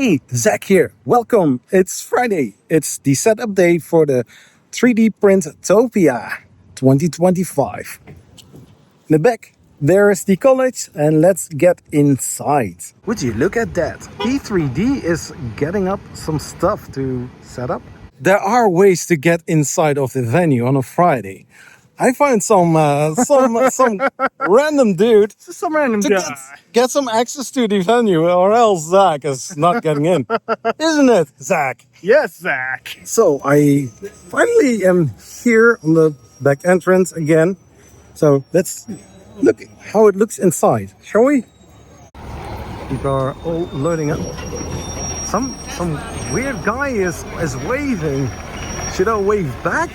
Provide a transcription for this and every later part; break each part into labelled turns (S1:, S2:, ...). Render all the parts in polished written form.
S1: Hey, Zach here. Welcome. It's Friday. It's the setup day for the 3DPrintopia 2025. In the back, there is the college, and let's get inside. Would you look at that? E3D is getting up some stuff to set up. There are ways to get inside of the venue on a Friday. I find some random dude
S2: Some random
S1: to
S2: guy.
S1: get some access to the venue, or else Zach is not getting in. Isn't it, Zach?
S2: Yes, Zach.
S1: So I finally am here on the back entrance again. So let's look how it looks inside, shall we? People are all loading up. Some weird guy is waving. Should I wave back?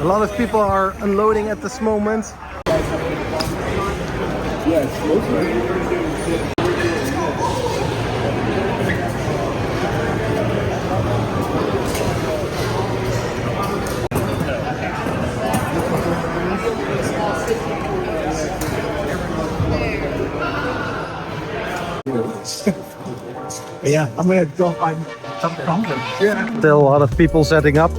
S1: A lot of people are unloading at this moment.
S2: Yeah, I'm gonna go find some content. Yeah.
S1: Still a lot of people setting up.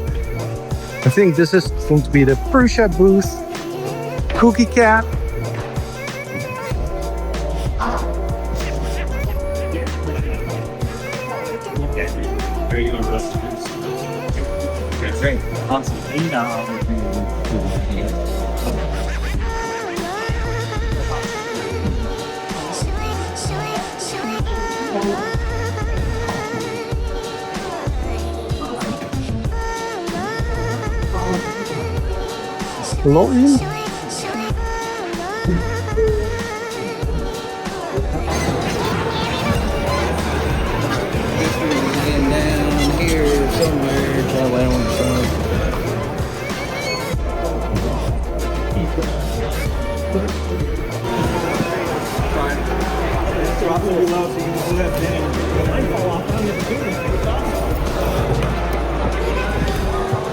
S1: I think this is going to be the Prusa booth. Cookie Cat.
S3: Are you going to rest this? Okay, great. Awesome. You know how we're doing it.
S1: Loading.
S4: Down here somewhere, probably on the front.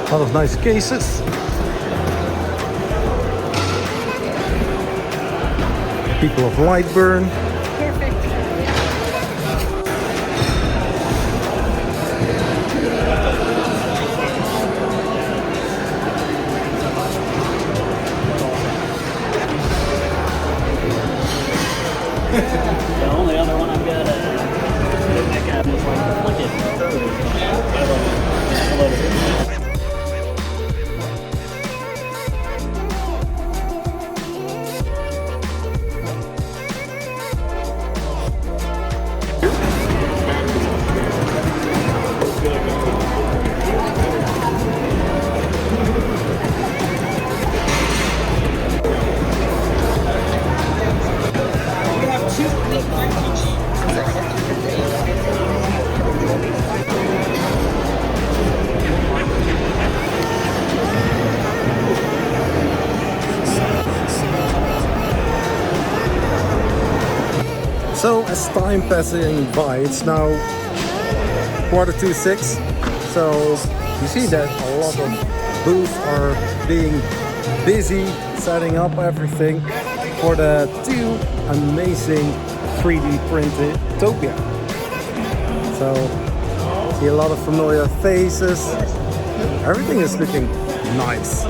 S1: A lot of nice cases. People of Lightburn.
S3: The only other one I've got that guy was like
S1: So as time passing by, it's now 6:45. So you see that a lot of booths are being busy setting up everything for the two amazing 3D Printopia. So see a lot of familiar faces. Everything is looking nice.